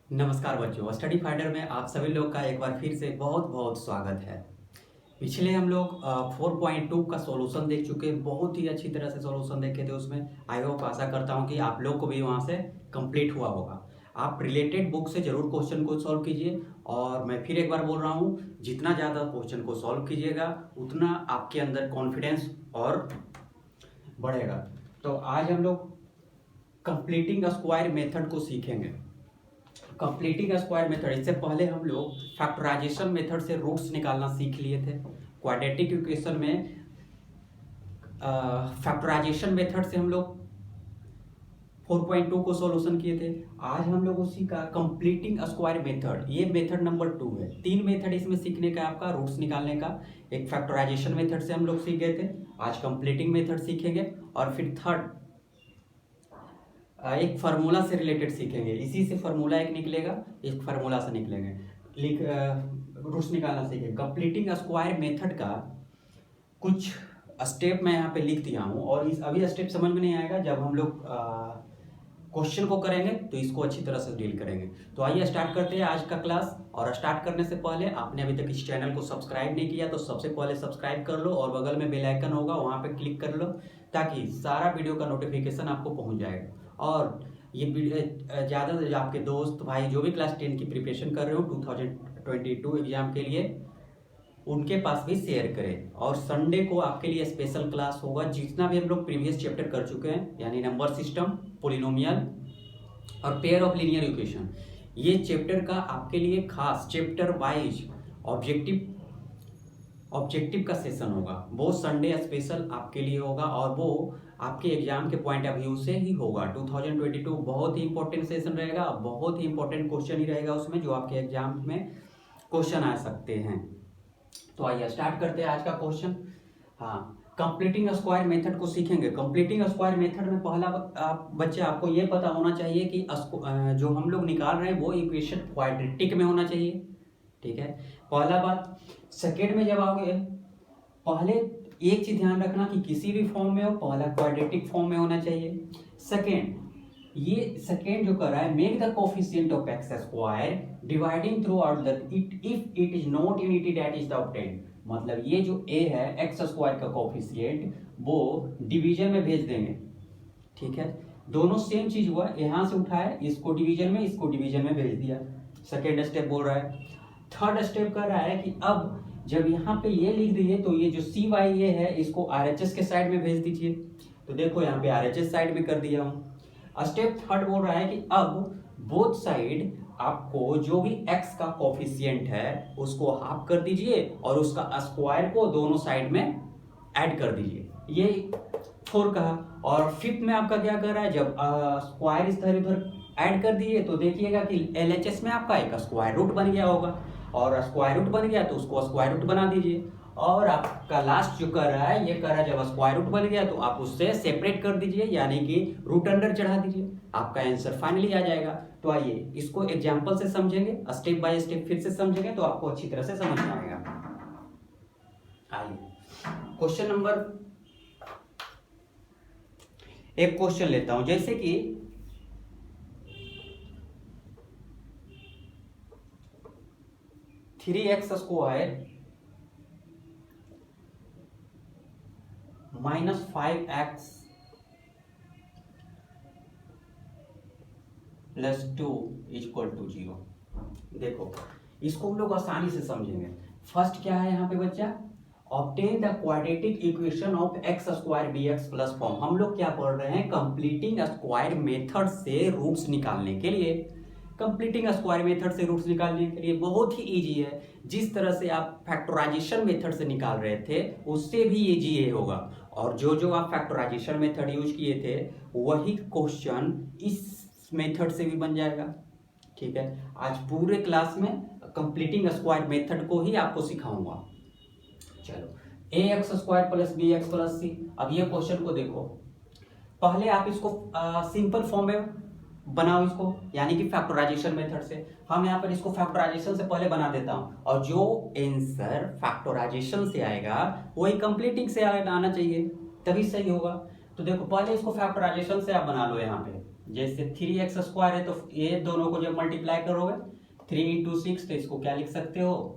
नमस्कार बच्चों, study finder में आप सभी लोग का एक बार फिर से बहुत बहुत स्वागत है। पिछले हम लोग 4.2 का सॉल्यूशन देख चुके हैं, बहुत ही अच्छी तरह से सॉल्यूशन देखे थे उसमें। आई होप आशा करता हूं कि आप लोग को भी वहां से कंप्लीट हुआ होगा। आप रिलेटेड बुक से जरूर क्वेश्चन को सॉल्व कीजिए, और मैं फिर एक बार बोल रहा हूँ, जितना ज़्यादा क्वेश्चन को सॉल्व कीजिएगा उतना आपके अंदर कॉन्फिडेंस और बढ़ेगा। तो आज हम लोग कंप्लीटिंग स्क्वायर मेथड को सीखेंगे। कंप्लीटिंग स्क्वायर मेथड, इससे पहले हम लोग फैक्टराइजेशन मेथड से रूट्स निकालना सीख लिए थे। क्वाड्रेटिक इक्वेशन में फैक्टराइजेशन मेथड से हम लोग 4.2 को सॉल्यूशन किए थे। आज हम लोग उसी का कंप्लीटिंग स्क्वायर मेथड, ये मेथड नंबर 2 है। 3 मेथड इसमें सीखने का, आपका रूट्स निकालने का। एक फैक्टराइजेशन मेथड से हम लोग सीख गए थे, आज कंप्लीटिंग मेथड सीखेंगे, और फिर थर्ड एक फार्मूला से रिलेटेड सीखेंगे। इसी से फार्मूला एक निकलेगा, एक फार्मूला से निकलेंगे, रूट्स निकालना सीखेंगे। कंप्लीटिंग स्क्वायर मेथड का कुछ स्टेप मैं यहाँ पे लिख दिया हूँ, और इस अभी स्टेप समझ में नहीं आएगा, जब हम लोग क्वेश्चन को करेंगे तो इसको अच्छी तरह से डील करेंगे। तो आइए स्टार्ट करते हैं आज का क्लास। और स्टार्ट करने से पहले आपने अभी तक इस चैनल को सब्सक्राइब नहीं किया तो सबसे पहले सब्सक्राइब कर लो, और बगल में बेल आइकन होगा वहाँ पे क्लिक कर लो, ताकि सारा वीडियो का नोटिफिकेशन आपको पहुँच जाएगा। और ये ज़्यादा आपके दोस्त भाई जो भी क्लास 10 की प्रिपरेशन कर रहे हो 2022 एग्जाम के लिए, उनके पास भी शेयर करें। और संडे को आपके लिए स्पेशल क्लास होगा, जितना भी हम लोग प्रीवियस चैप्टर कर चुके हैं, यानी नंबर सिस्टम, पोलिनोमियल और पेयर ऑफ लीनियर इक्वेशन, ये चैप्टर का आपके लिए खास चैप्टर वाइज ऑब्जेक्टिव का सेशन होगा। वो संडे स्पेशल आपके लिए होगा, और वो आपके एग्जाम के पॉइंट ऑफ व्यू से ही होगा। 2022 बहुत ही इंपॉर्टेंट सेशन रहेगा, बहुत ही इंपॉर्टेंट क्वेश्चन ही रहेगा उसमें, जो आपके एग्जाम में क्वेश्चन आ सकते हैं। तो आइए स्टार्ट करते हैं आज का क्वेश्चन। हाँ, कंप्लीटिंग स्क्वायर मेथड को सीखेंगे। कंप्लीटिंग स्क्वायर मेथड में पहला बच्चे आपको ये पता होना चाहिए कि जो हम लोग निकाल रहे हैं वो इक्वेशन क्वाड्रेटिक में होना चाहिए। ठीक है, पहला बात। सेकेंड में जब आओगे, पहले एक चीज ध्यान रखना कि किसी भी फॉर्म में हो, पहला क्वाड्रेटिक फॉर्म में होना चाहिए। सेकेंड, ये सेकेंड जो कर रहा है, make the coefficient of x square dividing through out the it if it is not unity that is the obtained. मतलब ये जो ए है एक्स स्क्वायर का कोफिशिएंट, वो डिवीजन में भेज देंगे। ठीक है, दोनों सेम चीज हुआ, यहां से उठाया, इसको डिवीजन में, इसको डिवीजन में भेज दिया। सेकेंड स्टेप बोल रहा है। थर्ड स्टेप कर रहा है कि अब जब यहाँ पे ये लिख दिए तो ये जो सी वाई ए है, इसको आरएचएस के साइड में भेज दीजिए। तो देखो यहाँ पे आरएचएस साइड में कर दिया हूँ। स्टेप थर्ड बोल रहा है कि अब बोथ साइड आपको जो भी x का कोफिशिएंट है उसको हाफ कर दीजिए, और उसका स्क्वायर को दोनों साइड में ऐड कर दीजिए। ये 4 कहा। और फिफ्थ में आपका क्या कर रहा है, जब स्क्वायर इधर उधर ऐड कर दिए तो देखिएगा कि एलएचएस में आपका एक स्क्वायर रूट बन गया होगा, और स्क्वायर रूट बन गया तो उसको स्क्वायर रूट बना दीजिए। और आपका लास्ट जो कर रहा है, ये कर रहा है जब स्क्वायर रूट बन गया तो आप उससे सेपरेट कर दीजिए, यानी कि रूट अंडर चढ़ा दीजिए, आपका आंसर फाइनली आ जाएगा। तो आइए इसको एग्जाम्पल से समझेंगे, स्टेप बाय स्टेप फिर से समझेंगे तो आपको अच्छी तरह से समझ में आएगा। आइए क्वेश्चन नंबर, एक क्वेश्चन लेता हूं, जैसे कि 3x square minus 5x plus 2 equal to 0। देखो इसको हम लोग आसानी से समझेंगे। फर्स्ट क्या है यहाँ पे बच्चा, obtain the quadratic equation of x square b x plus form. हम लोग क्या पढ़ रहे हैं, कंप्लीटिंग स्क्वायर मेथड से रूट्स निकालने के लिए। कंप्लीटिंग स्क्वायर मेथड से रूट्स निकालने के लिए बहुत ही इजी है। जिस तरह से आप फैक्टराइजेशन मेथड से निकाल रहे थे उससे भी इजी ये होगा, और जो जो आप फैक्टराइजेशन मेथड यूज किए थे वही क्वेश्चन इस मेथड से भी बन जाएगा। ठीक है, आज पूरे क्लास में कंप्लीटिंग स्क्वायर मेथड को ही आपको सिखाऊंगा। चलो, A X square plus B x plus C. अब ये क्वेश्चन को देखो, पहले आप इसको सिंपल फॉर्म में बनाओ इसको, यानी कि फैक्टराइजेशन मेथड से। हम यहाँ पर इसको फैक्टराइजेशन से पहले बना देता हूं, और जो आंसर फैक्टराइजेशन से आएगा वही कंप्लीटिंग से आना चाहिए, तभी सही होगा। तो देखो पहले इसको फैक्टराइजेशन से आप बना लो। यहाँ पे जैसे 3x² है तो ये दोनों को जब मल्टीप्लाई करोगे 3 × 6 तो इसको क्या लिख सकते हो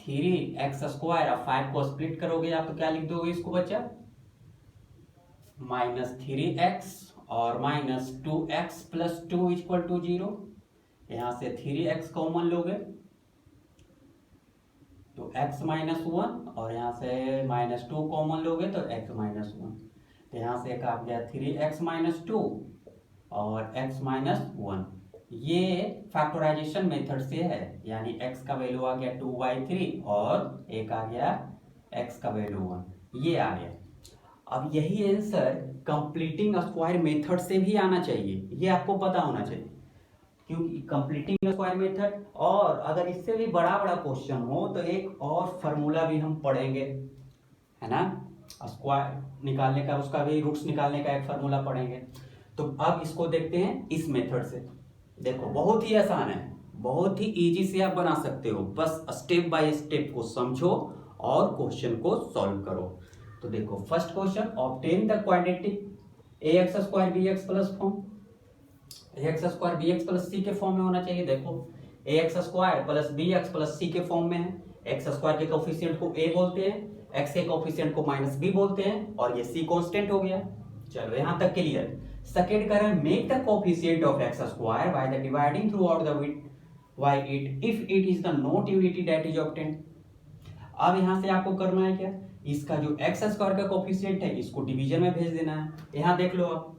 3x²। अब 5 को स्प्लिट करोगे आप तो क्या लिख दोगे इसको बच्चा -3x और -2x + 2 = 0। यहां से 3x कॉमन लोगे तो x - 1 और यहां से -2 कॉमन लोगे तो x - 1। तो यहां से एक आ गया 3x - 2 और x - 1। ये फैक्टराइजेशन मेथड से है, यानी x का वैल्यू आ गया 2/3 और एक आ गया x का वैल्यू 1, ये आ गया। अब यही आंसर कंप्लीटिंग स्क्वायर मेथड से भी आना चाहिए, ये आपको पता होना चाहिए, क्योंकि कंप्लीटिंग स्क्वायर मेथड। और अगर इससे भी बड़ा बड़ा क्वेश्चन हो तो एक और फॉर्मूला भी हम पढ़ेंगे, है ना, स्क्वायर निकालने का, उसका भी रूट्स निकालने का एक फॉर्मूला पढ़ेंगे। तो अब इसको देखते हैं इस मेथड से। देखो बहुत ही आसान है, बहुत ही इजी से आप बना सकते हो, बस स्टेप बाय स्टेप को समझो और क्वेश्चन को सॉल्व करो। तो देखो first question, obtain the quadratic ax² bx plus form. ax² bx plus c के फॉर्म में होना चाहिए। देखो ax² plus bx plus c के फॉर्म में है। x² के कोफिशिएंट को a बोलते हैं, x के कोफिशिएंट को -b बोलते हैं और ये c कांस्टेंट हो गया। चलो यहां तक क्लियर। सेकंड कह रहा है make the coefficient of x² by the dividing through out the with by it if it is the not unity that is obtained। अब यहां से आपको करना है क्या, इसका जो x² का कोफिशिएंट है इसको डिवीजन में भेज देना है। यहां देख लो आप,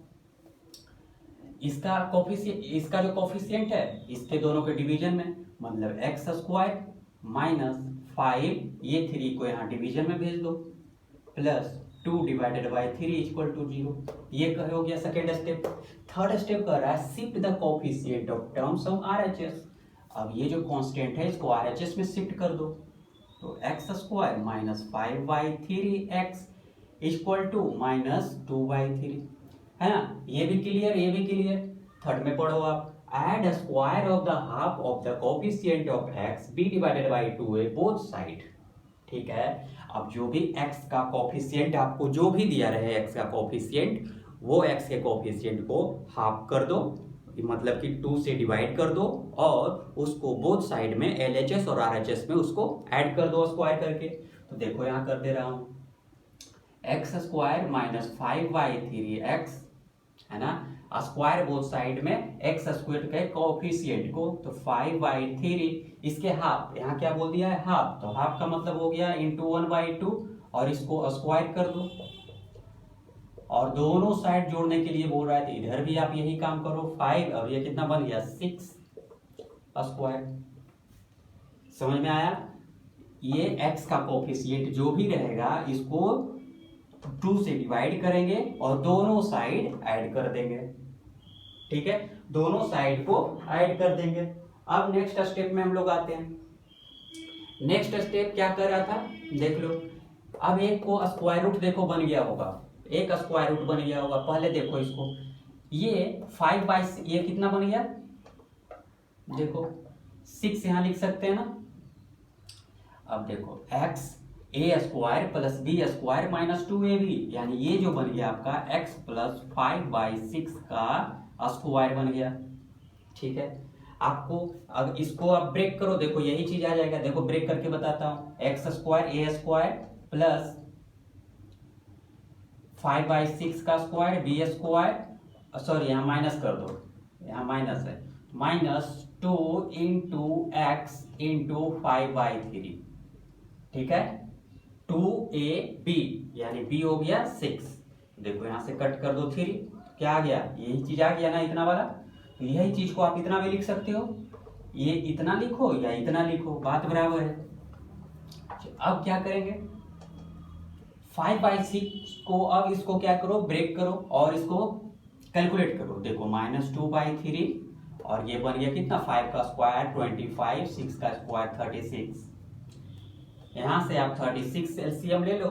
इसका कोफिशिएंट, इसका जो कोफिशिएंट है इसके दोनों के डिवीजन में, मतलब x² - 5, ये 3 को यहाँ डिवीजन में भेज दो, प्लस 2 / 3 = 0। ये हो गया सेकेंड स्टेप। थर्ड स्टेप कर रहा है shift the coefficient of terms of RHS। अब ये जो कांस्टेंट है इसको RHS में शिफ्ट कर दो, तो x² - 5/3x = -2/3, है ना। ये भी क्लियर, ये भी क्लियर। थर्ड में पढ़ो आप, add square of the half of the coefficient of x b / 2a both side. ठीक है, अब जो भी x का कोफिशिएंट आपको जो भी दिया रहे x का कोफिशिएंट, वो x के कोफिशिएंट को हाफ कर दो, मतलब कि 2 से डिवाइड कर दो और उसको बोथ साइड में LHS और RHS में उसको ऐड कर दो स्क्वायर करके। तो देखो यहाँ कर दे रहा हूं, x² - 5/3x, है ना, स्क्वायर बोथ साइड में x² के कोफिशिएंट को, तो 5/3 इसके हाफ, यहाँ क्या बोल दिया है हाफ, तो हाफ का मतलब हो गया × 1/2 और इसको स्क्वायर कर दो। और दोनों साइड जोड़ने के लिए बोल रहा है तो इधर भी आप यही काम करो, 5 और ये कितना बन गया 6²। समझ में आया। ये x का कोफिशिएंट जो भी रहेगा इसको 2 से डिवाइड करेंगे और दोनों साइड ऐड कर देंगे। ठीक है, दोनों साइड को ऐड कर देंगे। अब नेक्स्ट स्टेप में हम लोग आते हैं। नेक्स्ट स्टेप क्या कर रहा था देख लो। अब एक को स्क्वायर रूट देखो बन गया होगा, एक स्क्वायर रूट बन गया होगा। पहले देखो इसको, ये 5/, ये कितना बन गया देखो 6 यहां लिख सकते हैं ना। अब देखो x a² + b² - 2ab, यानी ये जो बन गया आपका x + 5/6 का स्क्वायर बन गया। ठीक है, आपको अब इसको आप ब्रेक करो, देखो यही चीज आ जाएगा। देखो ब्रेक करके बताता हूं, x² a² प्लस 5/6 का स्क्वायर b², सॉरी यहाँ माइनस कर दो, यहाँ माइनस है, -2 × x × 5/3। ठीक है, 2ab यानी b हो गया 6। देखो यहाँ से कट कर दो 3, क्या आ गया, यही चीज आ गया ना इतना वाला। तो यही चीज को आप इतना भी लिख सकते हो, ये इतना लिखो या इतना लिखो, बात बराबर है। अब क्या करेंगे, 5/6 को अब इसको क्या करो ब्रेक करो और इसको कैलकुलेट करो। देखो -2/3 और ये बन गया कितना 5 का स्क्वायर 25, 6 का स्क्वायर 36। यहां से आप 36 एलसीएम ले लो,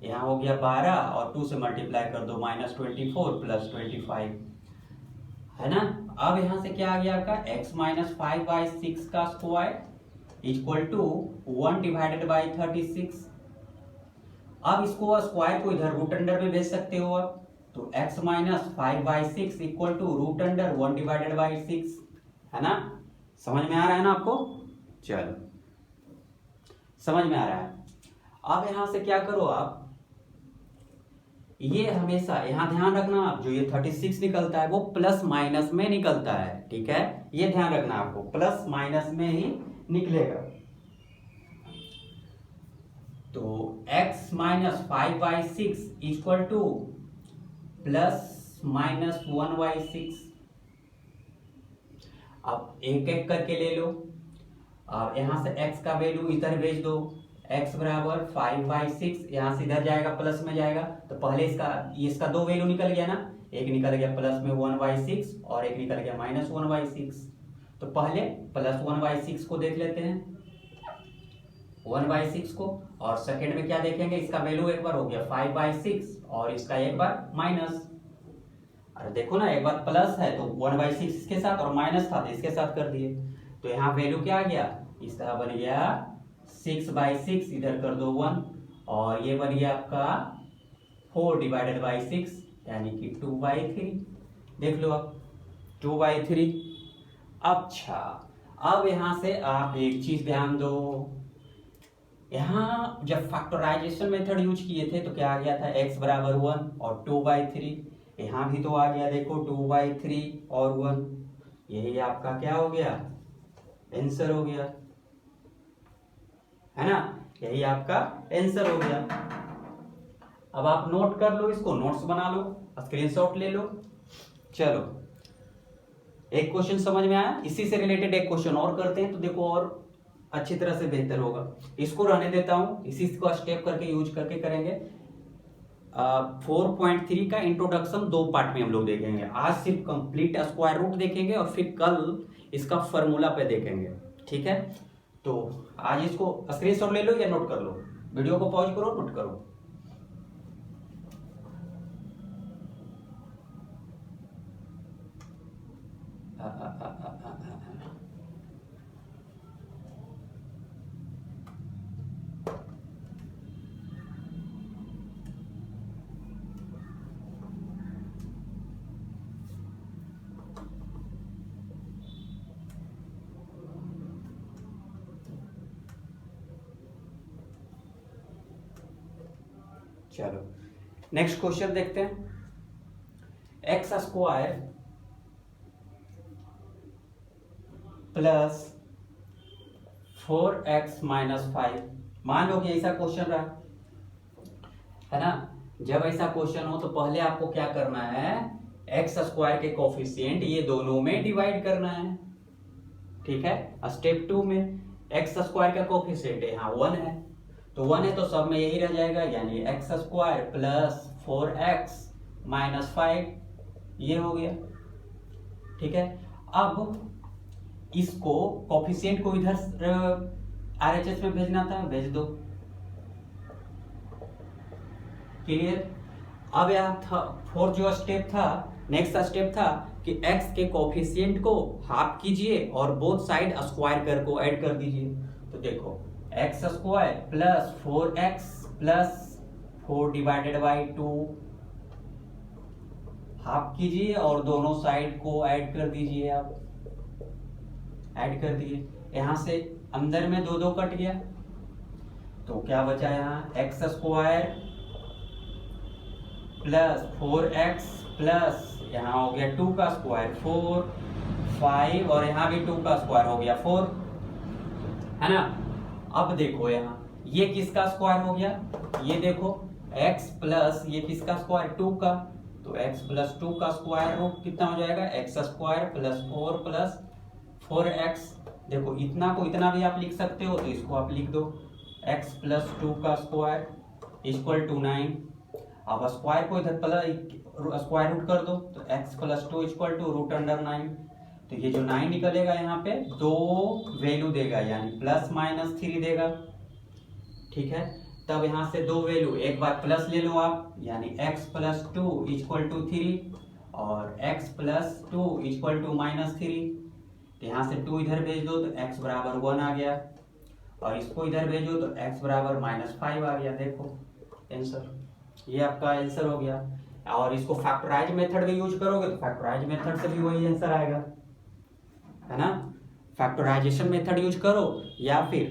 यहाँ हो गया 12 और 2 से मल्टीप्लाई कर दो -24 + 25, है ना। अब यहां से क्या आ गया आपका x - 5/6 का स्क्वायर = 1/36। अब इसको स्क्वायर को इधर रूट अंडर में भेज सकते हो आप, तो x minus 5/6 equal to root under 1/6, है ना। समझ में आ रहा है ना आपको? चलो, समझ में आ रहा है। अब यहां से क्या करो आप, ये हमेशा यहां ध्यान रखना आप, जो ये 36 निकलता है वो प्लस माइनस में निकलता है, ठीक है, ये ध्यान रखना आपको, प्लस माइनस में ही निकलेगा। तो x minus 5/6 equal to plus minus 1/6। अब एक एक करके ले लो, और यहां से x का वैल्यू इधर भेज दो, x बराबर 5/6, यहां से इधर जाएगा प्लस में जाएगा, तो पहले इसका दो वैल्यू निकल गया ना, एक निकल गया प्लस में 1/6 और एक निकल गया माइनस 1/6। तो पहले प्लस 1/6 को देख लेते हैं, 1/6 को, और सेकंड में क्या देखेंगे, इसका वैल्यू एक बार हो गया 5/6 और इसका एक बार माइनस। अरे देखो ना, एक बार प्लस है तो 1/6 इसके साथ और माइनस था तो इसके साथ कर दिए, तो यहाँ वैल्यू क्या आ गया, इसका बन गया 6/6, इधर कर दो 1, और ये बन गया आपका 4/6 यानी कि 2/3। देख लो अब 2/3। अच्छा, अब यहां से आप एक चीज ध्यान दो, यहां जब फैक्टराइजेशन मेथड यूज किए थे तो क्या आ गया था, x बराबर 1 और 2/3, यहां भी तो आ गया, देखो 2/3 और 1, यही आपका क्या हो गया, आंसर हो गया, है ना, यही आपका आंसर हो गया। अब आप नोट कर लो, इसको नोट्स बना लो, स्क्रीनशॉट ले लो। चलो, एक क्वेश्चन समझ में आया, इसी से रिलेटेड एक क्वेश्चन और करते हैं तो देखो और अच्छी तरह से बेहतर होगा। इसको रहने देता हूं, इसी को स्टेप करके यूज करके करेंगे। 4.3 का इंट्रोडक्शन दो पार्ट में हम लोग देखेंगे, आज सिर्फ कंप्लीट स्क्वायर रूट देखेंगे और फिर कल इसका फॉर्मूला पे देखेंगे, ठीक है। तो आज इसको स्क्रीनशॉट ले लो या नोट कर लो, वीडियो को पॉज करो, नोट करो। चलो, नेक्स्ट क्वेश्चन देखते हैं। X square plus 4x minus 5, मान लो कि ऐसा क्वेश्चन रहा, है ना। जब ऐसा क्वेश्चन हो तो पहले आपको क्या करना है, एक्स स्क्वायर के कोफिशिएंट ये दोनों में डिवाइड करना है, ठीक है। स्टेप 2 में एक्स स्क्वायर का कोफिशिएंट यहाँ 1 है, तो 1 है तो सब में यही रह जाएगा, यानी x square plus 4x minus 5, ये हो गया, ठीक है। अब इसको कोफिशिएंट को इधर आरएचएस में भेजना था, भेज दो, क्लियर। अब यहाँ था फोर्थ जो स्टेप था, नेक्स्ट स्टेप था कि x के कोफिशिएंट को हाफ कीजिए और बोथ साइड स्क्वायर कर को ऐड कर दीजिए। तो देखो x square plus 4x plus 4/2 half कीजिए और दोनों साइड को ऐड कर दीजिए, आप ऐड कर दिए, यहां से अंदर में 2 कट गया, तो क्या बचा यहाँ, x square plus 4x plus यहाँ हो गया 2 का स्क्वायर 4, 5 और यहाँ भी 2 का स्क्वायर हो गया 4, है ना। अब देखो यहाँ ये किसका स्क्वायर हो गया, ये देखो x प्लस ये किसका स्क्वायर 2 का, तो x प्लस 2 का स्क्वायर रूट कितना हो जाएगा, x square plus 4 plus 4x। देखो इतना को इतना भी आप लिख सकते हो, तो इसको आप लिख दो x प्लस 2 का स्क्वायर इक्वल टू 9। अब स्क्वायर को इधर प्लस स्क्वायर रूट कर दो, तो x plus 2 equal to root under 9। तो ये जो 9 निकलेगा यहाँ पे 2 वैल्यू देगा, यानी प्लस माइनस 3 देगा, ठीक है। तब यहाँ से 2 वैल्यू, एक बार प्लस ले लो आप, यानी x प्लस 2 इक्वल टू 3 और x plus 2 equal to minus 3। तो यहाँ से 2 इधर भेज दो तो x बराबर 1 आ गया, और इसको इधर भेजो तो x बराबर -5 आ गया। देखो आंसर, ये आपका आंसर हो गया। और इसको फैक्टराइज मेथड भी यूज करोगे तो फैक्टराइज मेथड से भी वही आंसर आएगा, है ना। फैक्टराइजेशन मेथड यूज करो या फिर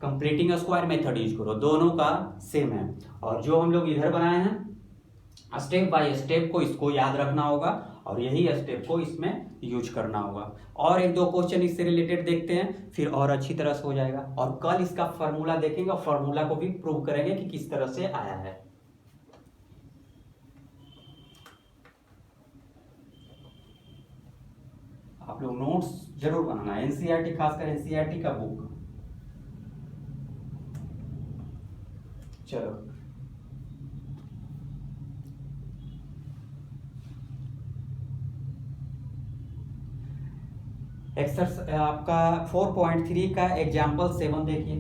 कंप्लीटिंग स्क्वायर मेथड यूज करो, दोनों का सेम है। और जो हम लोग इधर बनाए हैं स्टेप बाय स्टेप को इसको याद रखना होगा और यही स्टेप को इसमें यूज करना होगा। और एक दो क्वेश्चन इससे रिलेटेड देखते हैं, फिर और अच्छी तरह से हो जाएगा। और कल इसका फॉर्मूला देखेंगे और फॉर्मूला को भी प्रूव करेंगे कि किस तरह से आया है। आप लोग नोट्स जरूर बनाना, एनसीईआरटी, खासकर एनसीईआरटी का बुक। चलो एक्सरसाइज आपका 4.3 का एग्जाम्पल 7 देखिए।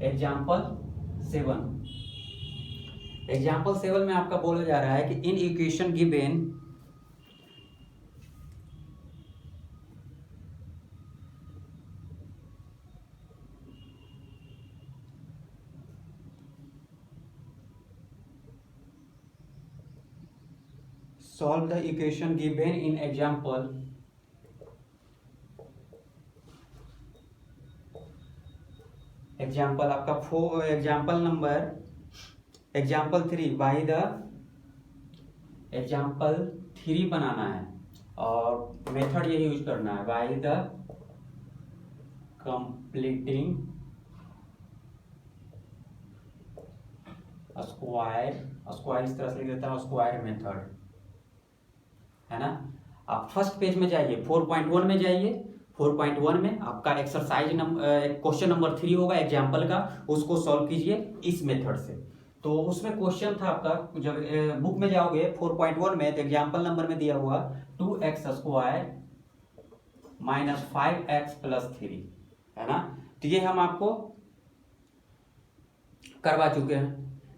एग्जाम्पल 7 में आपका बोला जा रहा है कि in equation given solve the equation given in example आपका एग्जाम्पल 3 बाई द एग्जाम्पल 3 बनाना है और मेथड यही यूज करना है, बाई द कंप्लीटिंग स्क्वायर इस तरह से लिख देता हूं, स्क्वायर मेथड, है ना। आप फर्स्ट पेज में जाइए, 4.1 में जाइए। 4.1 में आपका एक्सरसाइज क्वेश्चन नंबर 3 होगा एग्जाम्पल का, उसको सॉल्व कीजिए इस मेथड से। तो उसमें क्वेश्चन था आपका, जब बुक में जाओगे 4.1 में तो एग्जाम्पल नंबर में दिया हुआ 2x square minus 5x plus 3, है ना। तो ये हम आपको करवा चुके हैं।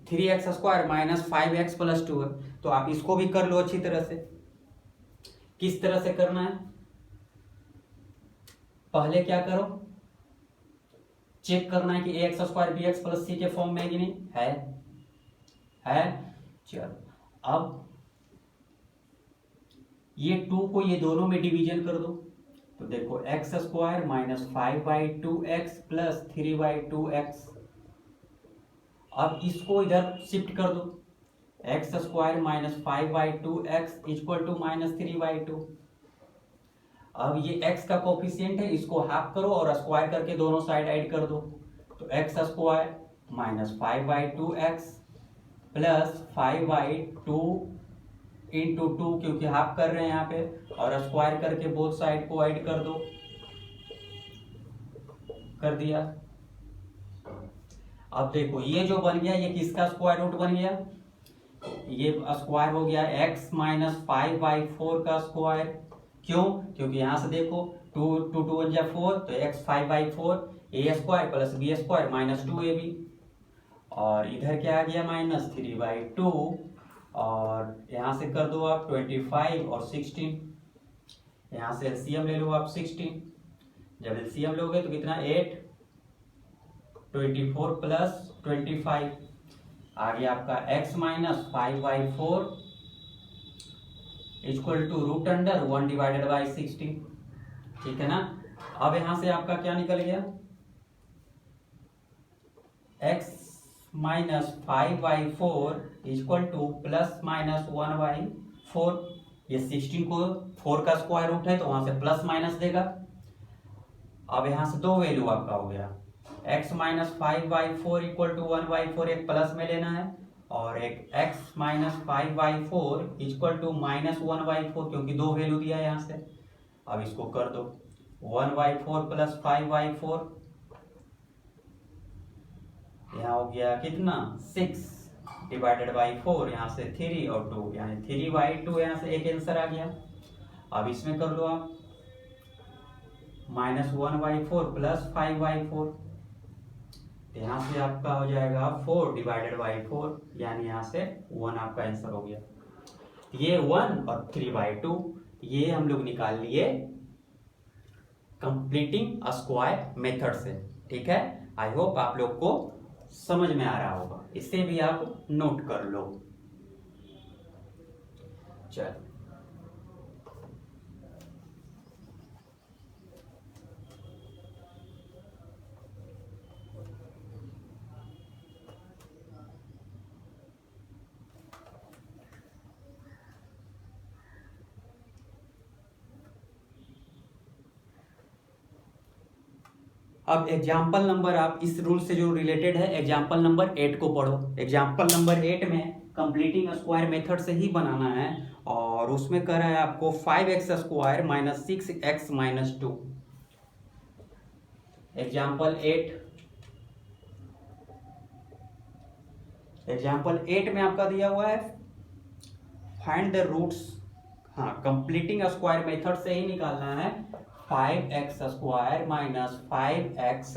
3x square minus 5x plus 2 है, तो आप इसको भी कर लो अच्छी तरह से। किस तरह से करना है, पहले क्या करो, चेक करना है कि ax square bx plus c के फॉर्म में है कि नहीं है। चलो अब ये 2 को ये दोनों में डिवीजन कर दो, तो देखो x square minus 5/2x plus 3/2x। अब इसको इधर शिफ्ट कर दो, x square minus 5/2x equal to minus 3/2। अब ये x का कोफिशिएंट है, इसको हाफ करो और स्क्वायर करके दोनों साइड ऐड कर दो, तो x square minus 5/2x plus 5/2 into 2, क्योंकि हाफ कर रहे हैं यहाँ पे, और स्क्वायर करके बोथ साइड को ऐड कर दो, कर दिया। अब देखो ये जो बन गया ये किसका स्क्वायर रूट बन गया, ये स्क्वायर हो गया x माइनस 5/4 का स्क्वायर। क्यों, क्योंकि यहां से देखो 2 2 2 1 4, तो x 5/4 a square plus b square minus 2ab, और इधर क्या आ गया माइनस 3/2, और यहां से कर दो आप 25 और 16, यहां से एलसीएम ले लो आप 16। जब एलसीएम लोगे तो कितना 8, 24 प्लस 25 आ गया आपका x minus 5/4 equal to root under 1 divided by 16, ठीक है ना। अब यहां से आपका क्या निकल गया, x minus 5/4 equal to plus minus 1/4। ये 16 को 4 का स्क्वायर रूट है तो वहां से प्लस माइनस देगा। अब यहां से दो वैल्यू आपका हो गया, x माइनस 5/4 इक्वल टू 1/4 एक प्लस में लेना है, और एक x minus 5/4 equal to minus 1/4, क्योंकि दो वैल्यू दिया है यहाँ से। अब इसको कर दो 1/4 प्लस 5/4, यहाँ हो गया कितना 6 डिवाइडेड बाई 4, यहाँ से 3 और 2, यानी 3/2, यहाँ से एक आंसर आ गया। अब इसमें कर लो आप माइनस 1/4 प्लस 5/4, यहाँ से आपका हो जाएगा 4 डिवाइडेड बाई 4, यानी यहाँ से 1 आपका आंसर हो गया। ये 1 और 3/2 ये हम लोग निकाल लिए कंप्लीटिंग स्क्वायर मेथड से, ठीक है। आई होप आप लोग को समझ में आ रहा होगा, इससे भी आप नोट कर लो। चलो अब एग्जाम्पल नंबर, आप इस रूल से जो रिलेटेड है एग्जाम्पल नंबर 8 को पढ़ो। एग्जाम्पल नंबर 8 में कंप्लीटिंग स्क्वायर मेथड से ही बनाना है और उसमें कह रहा है आपको 5x square minus 6x minus 2। Example 8 में आपका दिया हुआ है फाइंड द रूट्स। हाँ, कंप्लीटिंग स्क्वायर मेथड से ही निकालना है। 5x square minus 5x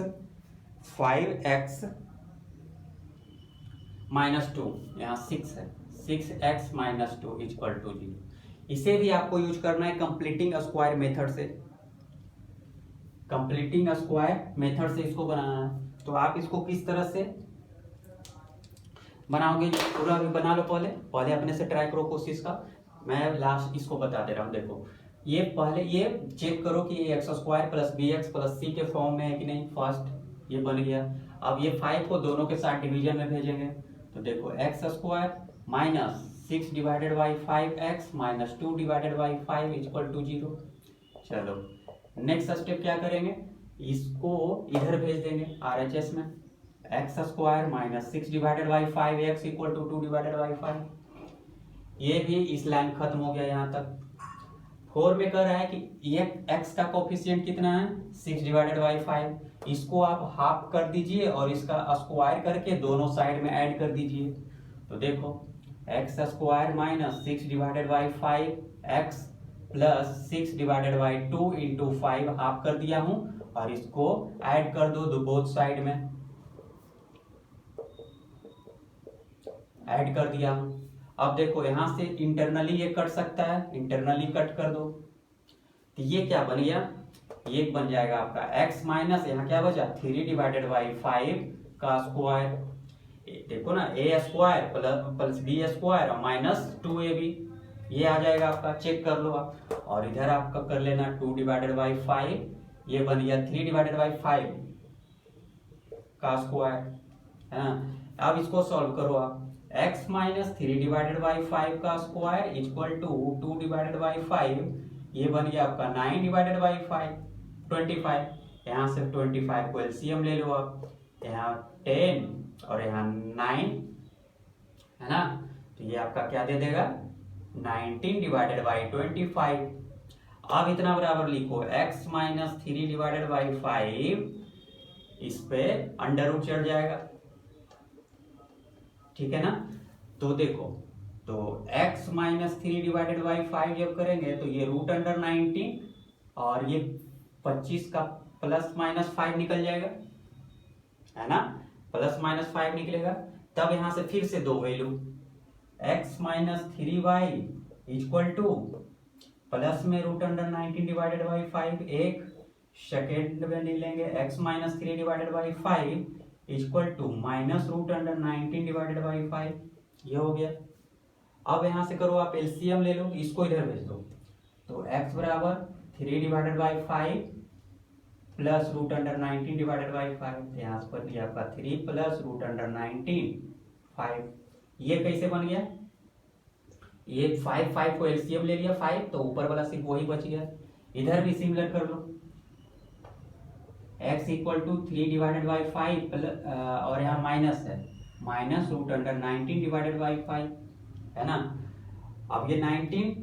minus 2, यहाँ 6 है, 6x माइनस 2 इक्वल टू 0। इसे भी आपको यूज करना है कंप्लीटिंग स्क्वायर मेथड से। कंप्लीटिंग स्क्वायर मेथड से इसको बनाना है। तो आप इसको किस तरह से बनाओगे पूरा भी बना लो। पहले अपने से ट्राई करो कोशिश का, मैं लास्ट इसको बता दे रहा हूँ। देखो ये पहले ये चेक करो कि ये X square plus B x plus C के फॉर्म में है कि नहीं। फर्स्ट ये बन गया। अब ये 5 को दोनों के साथ डिवीजन में भेजेंगे। तो देखो x square minus 6 divided by 5x minus 2 divided by 5 equal to 0। चलो नेक्स्ट स्टेप क्या करेंगे, इसको इधर भेज देंगे RHS में। X square minus 6 divided by 5x equal to 2 divided by 5। ये भी इस लाइन खत्म हो गया यहाँ तक। 4 में कह रहा है कि ये x का कोफिशिएंट कितना है 6 डिवाइडेड बाई 5। इसको आप हाफ कर दीजिए और इसका स्क्वायर करके दोनों साइड में ऐड कर दीजिए। तो देखो x square minus 6 divided by 5x plus 6 divided by 2 into 5 half कर दिया हूं और इसको ऐड कर दो बोथ साइड में, ऐड कर दिया हूं। अब देखो यहां से इंटरनली ये कट सकता है, इंटरनली कट कर दो। तो ये क्या बन गया, ये बन जाएगा आपका x माइनस यहाँ क्या बचा 3 डिवाइडेड बाई 5 का स्क्वायर। देखो ना a square plus b square और माइनस 2ab, ये आ जाएगा आपका। चेक कर लो आप। और इधर आपका कर लेना 2 डिवाइडेड बाई 5, ये बन गया 3 डिवाइडेड बाई 5 का स्क्वायर है ना। अब इसको सॉल्व करो आप। x माइनस 3 डिवाइडेड बाई 5 का square equal to 2 divided by 5, ये बन गया आपका 9 डिवाइडेड बाई 5 25। यहाँ से 25 को एलसीएम ले लो आप, यहाँ 10 और यहाँ 9 है ना। तो ये आपका क्या दे देगा 19 डिवाइडेड बाई 25। अब इतना बराबर लिखो x माइनस 3 डिवाइडेड बाई 5, इस पे अंडर रूट चढ़ जाएगा, ठीक है ना। तो देखो तो x माइनस 3 डिवाइडेड बाई 5 जब करेंगे तो ये रूट अंडर 19 और ये 25 का प्लस माइनस 5 निकल जाएगा, है ना। प्लस माइनस 5 निकलेगा। तब यहां से फिर से दो value x minus 3y equal to plus में रूट अंडर 19 डिवाइडेड बाई 5, एक सेकेंड में नहीं लेंगे x minus 3 divided by 5 equal to minus root under 19 divided by 5, ये हो गया। अब यहां से करो आप एलसीएम ले लो, इसको इधर भेज दो। तो x बराबर 3 divided by 5 plus root under 19 divided by 5, यहाँ पर दिया आपका 3 प्लस रूट अंडर 19 5। ये कैसे बन गया, ये 5 को एलसीएम ले लिया 5, तो ऊपर वाला सिर्फ वही बच गया। इधर भी सिमिलर कर लो, x equal to 3 divided by 5 और यहाँ माइनस है, minus root under 19 divided by 5, है ना। अब ये 19,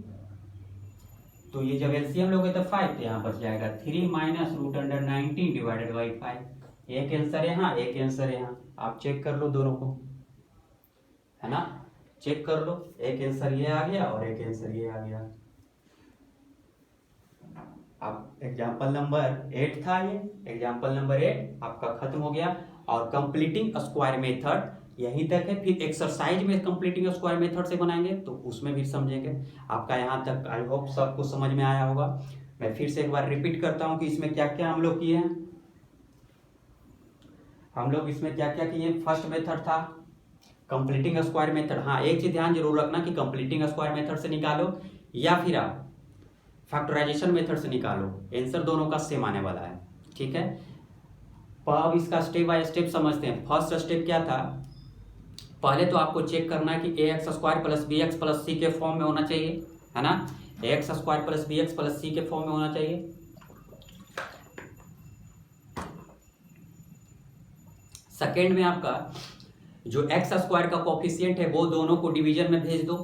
तो ये जब एलसीएम लोगे तो 5, तो यहाँ बच जाएगा 3 minus root under 19 divided by 5। एक आंसर यहाँ, एक आंसर यहाँ, आप चेक कर लो दोनों को, है ना। चेक कर लो, एक आंसर ये आ गया और एक आंसर ये आ गया। अब एग्जाम्पल नंबर 8 था, ये एग्जाम्पल नंबर 8 आपका खत्म हो गया। और कंप्लीटिंग स्क्वायर मेथड यहीं तक है। फिर एक्सरसाइज में कंप्लीटिंग स्क्वायर मेथड से बनाएंगे तो उसमें भी समझेंगे। आपका यहाँ तक आई होप सबको समझ में आया होगा। मैं फिर से एक बार रिपीट करता हूँ कि इसमें क्या क्या हम लोग किए हैं। हम लोग इसमें क्या क्या किए, फर्स्ट मेथड था कंप्लीटिंग स्क्वायर मेथड, हाँ एक चीज ध्यान जरूर रखना कि कंप्लीटिंग स्क्वायर मेथड से निकालो या फिर आप फैक्टराइजेशन मेथड से निकालो, आंसर दोनों का सेम आने वाला है। ठीक है, अब इसका स्टेप बाय स्टेप समझते हैं। फर्स्ट स्टेप क्या था, पहले तो आपको चेक करना है कि A X square plus B x plus C के फॉर्म में होना चाहिए, है ना। A X square plus B x plus C के फॉर्म में होना चाहिए। सेकेंड में आपका जो एक्स स्क्वायर का कोफिशिएंट है वो दोनों को डिवीजन में भेज दो,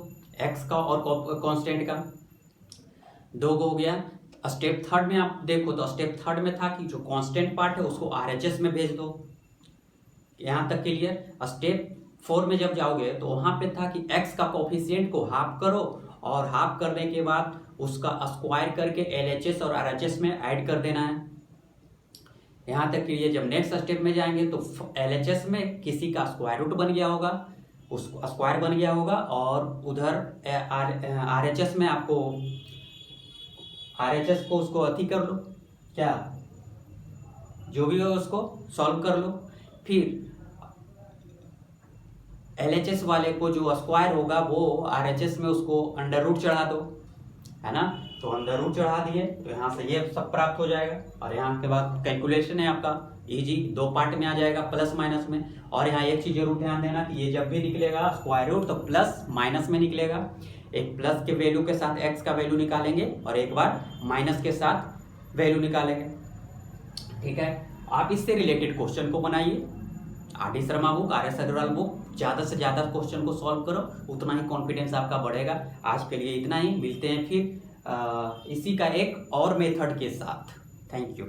एक्स का और कांस्टेंट का, दो हो गया। स्टेप थर्ड में आप देखो तो स्टेप थर्ड में था कि जो कांस्टेंट पार्ट है उसको आरएचएस में भेज दो, यहां तक क्लियर। स्टेप 4 में जब जाओगे तो वहां पे था कि एक्स का कोफिशिएंट को हाफ करो और हाफ करने के बाद उसका स्क्वायर करके एलएचएस और आरएचएस में ऐड कर देना है, यहां तक क्लियर। जब नेक्स्ट स्टेप में जाएंगे तो एलएचएस में किसी का स्क्वायर रूट बन गया होगा, उसको स्क्वायर बन गया होगा, और उधर आरएचएस में आपको आरएचएस को उसको अति कर लो, क्या जो भी हो उसको सॉल्व कर लो। फिर एलएचएस वाले को जो स्क्वायर होगा वो आरएचएस में उसको अंडर रूट चढ़ा दो, है ना। तो अंडर रूट चढ़ा दिए तो यहाँ से ये सब प्राप्त हो जाएगा, और यहाँ के बाद कैलकुलेशन है आपका इजी, दो पार्ट में आ जाएगा प्लस माइनस में। और यहाँ एक चीज जरूर ध्यान देना कि ये जब भी निकलेगा स्क्वायर रूट तो प्लस माइनस में निकलेगा, एक प्लस के वैल्यू के साथ एक्स का वैल्यू निकालेंगे और एक बार माइनस के साथ वैल्यू निकालेंगे। ठीक है, आप इससे रिलेटेड क्वेश्चन को बनाइए, R D. Sharma book, R S. Agarwal book, ज़्यादा से ज़्यादा क्वेश्चन को सॉल्व करो, उतना ही कॉन्फिडेंस आपका बढ़ेगा। आज के लिए इतना ही, मिलते हैं फिर इसी का एक और मेथड के साथ। Thank you.